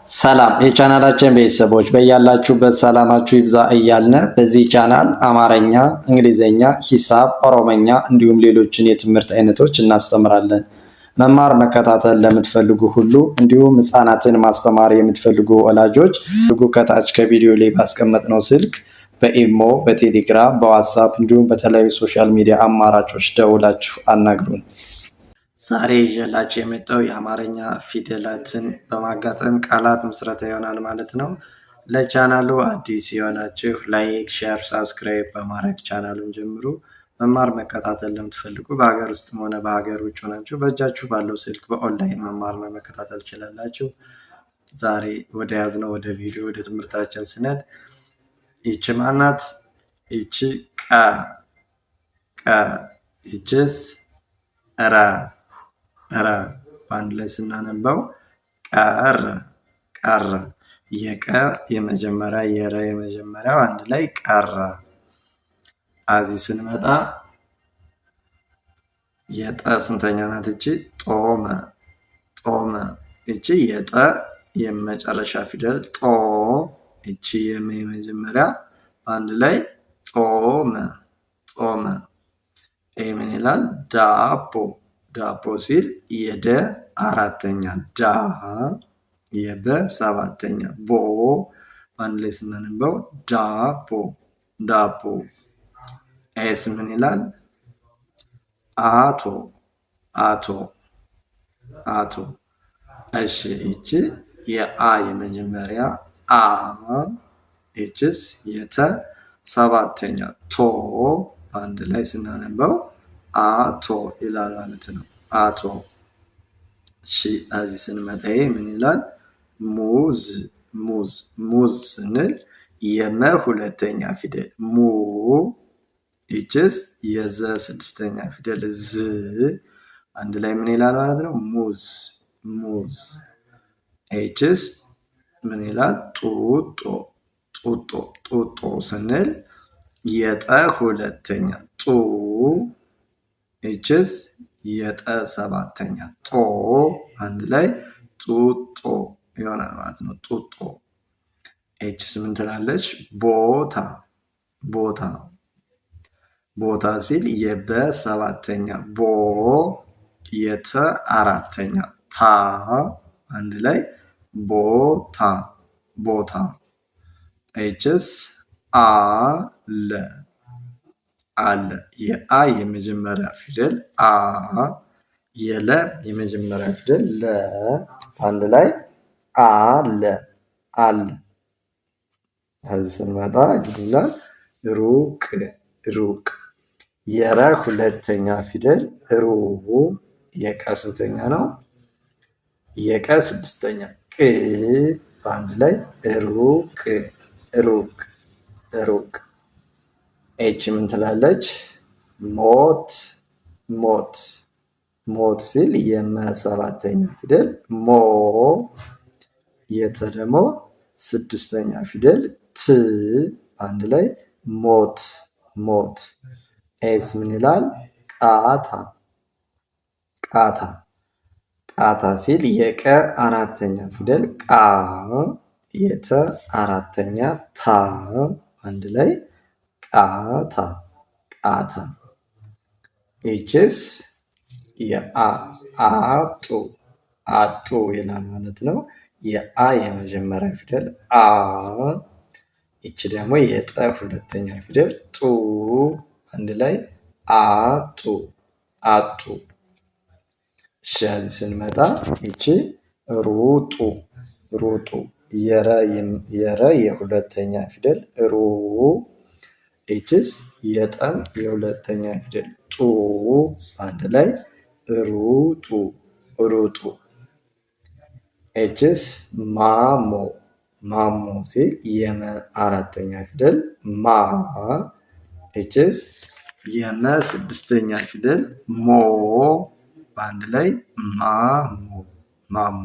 ሰላም የቻናላችን ቤተሰቦች በያላችሁበት ሰላማችሁ ይብዛ እያልን በዚህ ቻናል አማርኛ፣ እንግሊዝኛ፣ ሂሳብ፣ ኦሮሞኛ እንዲሁም ሌሎችን የትምህርት አይነቶች እናስተምራለን። መማር መከታተል ለምትፈልጉ ሁሉ እንዲሁም ህፃናትን ማስተማር የምትፈልጉ ወላጆች ከታች ከቪዲዮ ላይ ባስቀመጥነው ስልክ በኢሞ፣ በቴሌግራም፣ በዋትሳፕ እንዲሁም በተለያዩ ሶሻል ሚዲያ አማራጮች ደውላችሁ አናግሩን። ዛሬ ይዤላችሁ የመጣው የአማርኛ ፊደላትን በማጋጠም ቃላት ምስረታ ይሆናል ማለት ነው። ለቻናሉ አዲስ የሆናችሁ ላይክ፣ ሼር፣ ሳብስክራይብ በማድረግ ቻናሉን ጀምሩ። መማር መከታተል ለምትፈልጉ በሀገር ውስጥም ሆነ በሀገር ውጭ ሆናችሁ በእጃችሁ ባለው ስልክ በኦንላይን መማርና መከታተል ትችላላችሁ። ዛሬ ወደ ያዝነው ወደ ቪዲዮ ወደ ትምህርታችን ስነድ ይቺ ማናት? ይቺ ቀ፣ ይቺስ ረ በአንድ ላይ ስናነበው ቀረ። የቀ የመጀመሪያ የረ የመጀመሪያው አንድ ላይ ቀረ። እዚህ ስንመጣ የጠ ስንተኛ ናት? እቺ ጦመ። እቺ የጠ የመጨረሻ ፊደል ጦ። እቺ የመጀመሪያ አንድ ላይ ጦመ። ይሄ ምን ይላል? ዳቦ ሲል የደ አራተኛ ዳ፣ የበ ሰባተኛ ቦ፣ በአንድ ላይ ስናነበው ዳቦ። ኤስ ምን ይላል? አቶ። እሺ ይቺ የአ የመጀመሪያ አ፣ ይቺስ የተ ሰባተኛ ቶ፣ በአንድ ላይ ስናነበው አቶ ይላል ማለት ነው። አቶ። እሺ እዚህ ስንመጣ ምን ይላል? ሙዝ ስንል የመ ሁለተኛ ፊደል ሙ፣ ይችስ የዘ ስድስተኛ ፊደል ዝ፣ አንድ ላይ ምን ይላል ማለት ነው? ሙዝ። ይችስ ምን ይላል? ጡጦ ስንል የጠ ሁለተኛ ጡ፣ ይችስ የጠ ሰባተኛ ጦ፣ አንድ ላይ ጡጦ ይሆናል ማለት ነው። ጡጦ። ኤችስ ምን ትላለች? ቦታ ሲል የበ ሰባተኛ ቦ፣ የተ አራተኛ ታ፣ አንድ ላይ ቦታ። ኤችስ አለ። የአ የመጀመሪያ ፊደል አ፣ የለ የመጀመሪያ ፊደል ለ፣ አንድ ላይ አለ። እዚህ ስንመጣ ይላል ሩቅ። የረ ሁለተኛ ፊደል ሩ፣ የቀ ስንተኛ ነው? የቀ ስድስተኛ ቅ፣ በአንድ ላይ ሩቅ። ኤች ምን ትላለች? ሞት ሲል የመ ሰባተኛ ፊደል ሞ፣ የተ ደግሞ ስድስተኛ ፊደል ት፣ አንድ ላይ ሞት። ኤስ ምን ይላል? ቃታ ሲል የቀ አራተኛ ፊደል ቃ፣ የተ አራተኛ ታ፣ አንድ ላይ ቃታ። ይችስ አጡ ይላል ማለት ነው። የአ የመጀመሪያ ፊደል አ፣ ይቺ ደግሞ የጠ ሁለተኛ ፊደል ጡ፣ አንድ ላይ አጡ። እሺ እዚህ ስንመጣ ይቺ ሩጡ። የረ የሁለተኛ ፊደል ሩ፣ ይችስ የጠም የሁለተኛ ፊደል ጡ፣ አንድ ላይ ሩጡ። ኤችስ ማሞ ሲል የመ አራተኛ ፊደል ማ፣ ኤችስ የመ ስድስተኛ ፊደል ሞ፣ በአንድ ላይ ማሞ።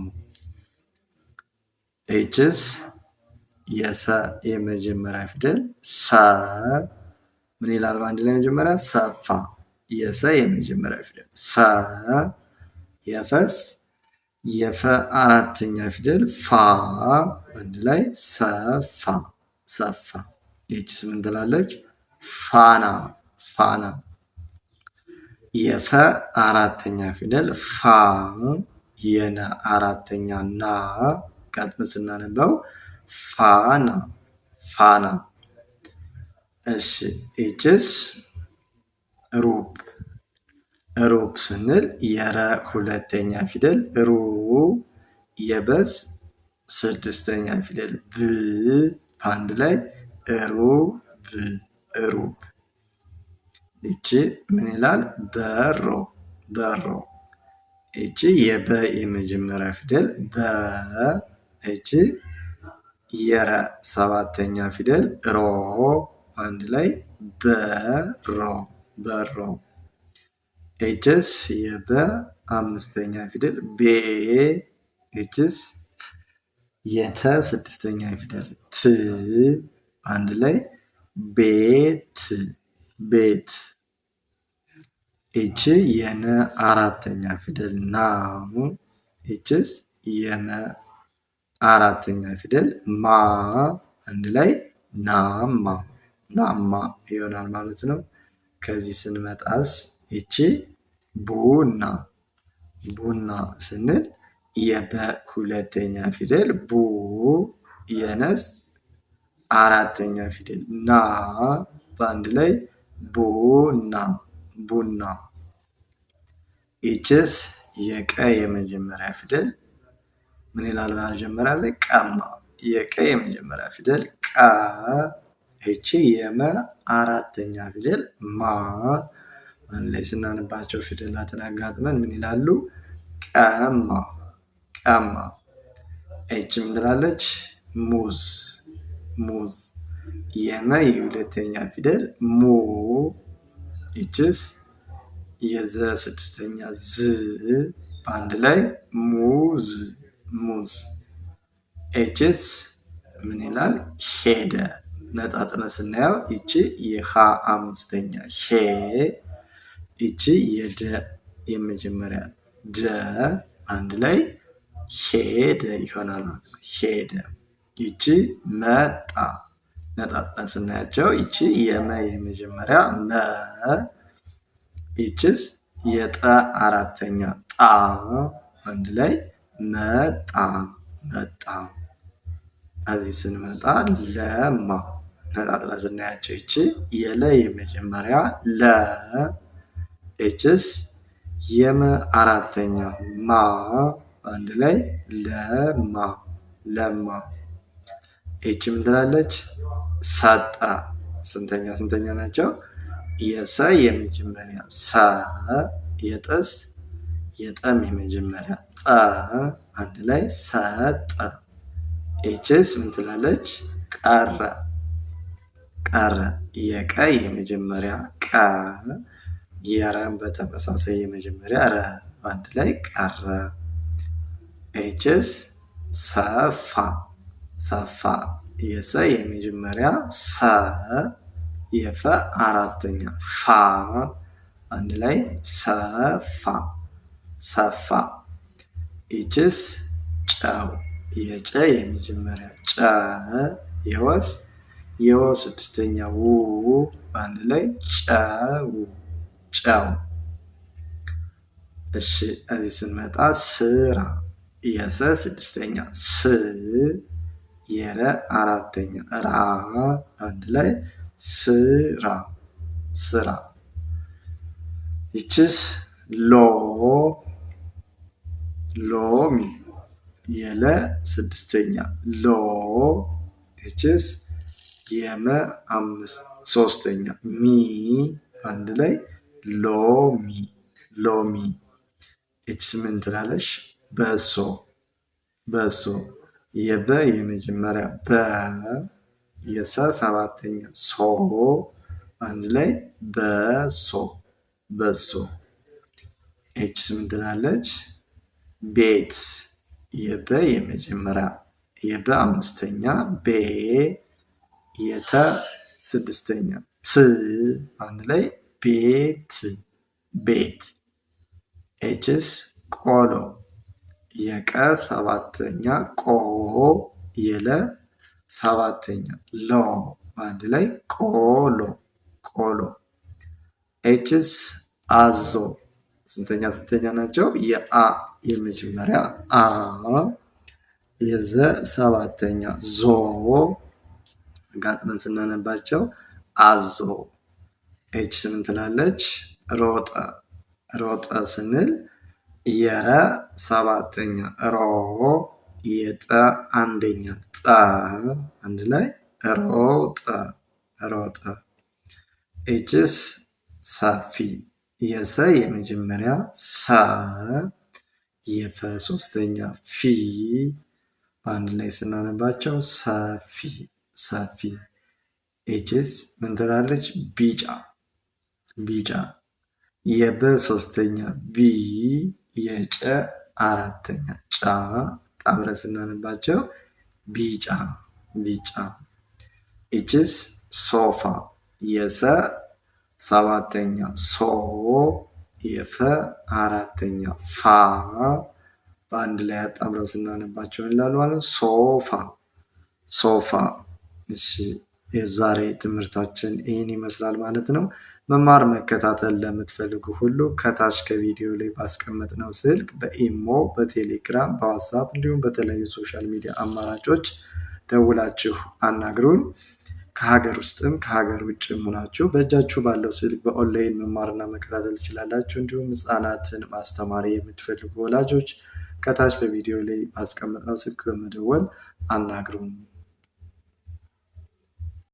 ኤችስ የሰ የመጀመሪያ ፊደል ሰ፣ ምን ይላል? በአንድ ላይ መጀመሪያ ሰፋ። የሰ የመጀመሪያ ፊደል ሰ፣ የፈስ የፈ አራተኛ ፊደል ፋ አንድ ላይ ሰፋ ሰፋ። ይህች ምን ትላለች? ፋና ፋና። የፈ አራተኛ ፊደል ፋ የነ አራተኛ ና ቀጥን ስናነበው ፋና ፋና። እሺ ይህችስ ሩብ ሩብ ስንል የረ ሁለተኛ ፊደል ሩ የበስ ስድስተኛ ፊደል ብ በአንድ ላይ ሩብ ሩብ። ይቺ ምን ይላል? በሮ በሮ። ይቺ የበ የመጀመሪያ ፊደል በ። ይቺ የረ ሰባተኛ ፊደል ሮ አንድ ላይ በሮ በሮ። ይችስ የበ አምስተኛ ፊደል ቤ። ይችስ የተ ስድስተኛ ፊደል ት አንድ ላይ ቤት ቤት። ይቺ የነ አራተኛ ፊደል ና። ይችስ የመ አራተኛ ፊደል ማ አንድ ላይ ናማ ናማ ይሆናል ማለት ነው። ከዚህ ስንመጣስ ይቺ ቡና ቡና ስንል የበ ሁለተኛ ፊደል ቡ የነስ አራተኛ ፊደል ና በአንድ ላይ ቡና ቡና። ይችስ የቀ የመጀመሪያ ፊደል ምን ይላል? መጀመሪያ ላይ ቀማ። የቀ የመጀመሪያ ፊደል ቀ። ይቺ የመ አራተኛ ፊደል ማ አንድ ላይ ስናነባቸው ፊደላትን አጋጥመን ምን ይላሉ? ቀማ ቀማ። ይቺ ምን ትላለች? ሙዝ ሙዝ። የመ የሁለተኛ ፊደል ሙ። ይችስ የዘ ስድስተኛ ዝ በአንድ ላይ ሙዝ ሙዝ። ኤችስ ምን ይላል? ሄደ። ነጣጥነ ስናየው ይቺ የሃ አምስተኛ ሄ። ይቺ የደ የመጀመሪያ ደ አንድ ላይ ሄደ ይሆናል ማለት ነው። ሄደ። ይቺ መጣ። ነጣጥለን ስናያቸው ይቺ የመ የመጀመሪያ መ። ይችስ የጠ አራተኛ ጣ አንድ ላይ መጣ መጣ። እዚህ ስንመጣ ለማ። ነጣጥለን ስናያቸው ይቺ የለ የመጀመሪያ ለ። ይችስ የመ አራተኛ ማ አንድ ላይ ለማ ለማ። ይቺ ምን ትላለች? ሰጠ። ስንተኛ ናቸው? የሰ የመጀመሪያ ሰ የጠስ የጠም የመጀመሪያ ጠ አንድ ላይ ሰጠ። ይችስ ምን ትላለች? ቀረ ቀረ። የቀ የመጀመሪያ ቀ የረን በተመሳሳይ የመጀመሪያ ረ አንድ ላይ ቀረ። ይችስ ሰፋ ሰፋ። የሰ የመጀመሪያ ሰ የፈ አራተኛ ፋ አንድ ላይ ሰፋ ሰፋ። ይችስ ጨው። የጨ የመጀመሪያ ጨ የወ ስድስተኛ ው አንድ ላይ ጨው ጨው። እሺ እዚህ ስንመጣ ስራ። የሰ ስድስተኛ ስ የረ አራተኛ ራ አንድ ላይ ስራ ስራ። ይችስ ሎ ሎሚ የለ ስድስተኛ ሎ። ይችስ የመ ሶስተኛ ሚ አንድ ላይ ሎሚ ሎሚ። ይችስ ምን ትላለች? በሶ በሶ። የበ የመጀመሪያ በ የሰ ሰባተኛ ሶ አንድ ላይ በሶ በሶ። ይችስ ምን ትላለች? ቤት። የበ የመጀመሪያ የበ አምስተኛ ቤ የተ ስድስተኛ ት አንድ ላይ ቤት ቤት። ኤችስ ቆሎ የቀ ሰባተኛ ቆ የለ ሰባተኛ ሎ በአንድ ላይ ቆሎ ቆሎ። ኤችስ አዞ ስንተኛ ናቸው? የአ የመጀመሪያ አ የዘ ሰባተኛ ዞ ጋጥመን ስናነባቸው አዞ። ኤች ስምን ትላለች? ሮጠ ሮጠ ስንል የረ ሰባተኛ ሮ የጠ አንደኛ ጠ አንድ ላይ ሮጠ ሮጠ። ኤችስ ሰፊ የሰ የመጀመሪያ ሰ የፈ ሶስተኛ ፊ በአንድ ላይ ስናነባቸው ሰፊ ሰፊ። ኤችስ ምን ትላለች? ቢጫ ቢጫ የበ ሶስተኛ ቢ የጨ አራተኛ ጫ ጣምረን ስናነባቸው ቢጫ ቢጫ። ኤችስ ሶፋ የሰ ሰባተኛ ሶ የፈ አራተኛ ፋ በአንድ ላይ አጣምረን ስናነባቸው ይላሉ ማለት ሶፋ ሶፋ። እሺ የዛሬ ትምህርታችን ይህን ይመስላል ማለት ነው። መማር መከታተል ለምትፈልጉ ሁሉ ከታች ከቪዲዮ ላይ ባስቀመጥነው ስልክ በኢሞ፣ በቴሌግራም፣ በዋትሳፕ እንዲሁም በተለያዩ ሶሻል ሚዲያ አማራጮች ደውላችሁ አናግሩን። ከሀገር ውስጥም ከሀገር ውጭም ሆናችሁ በእጃችሁ ባለው ስልክ በኦንላይን መማርና መከታተል ትችላላችሁ። እንዲሁም ህጻናትን ማስተማር የምትፈልጉ ወላጆች ከታች በቪዲዮ ላይ ባስቀመጥነው ስልክ በመደወል አናግሩን።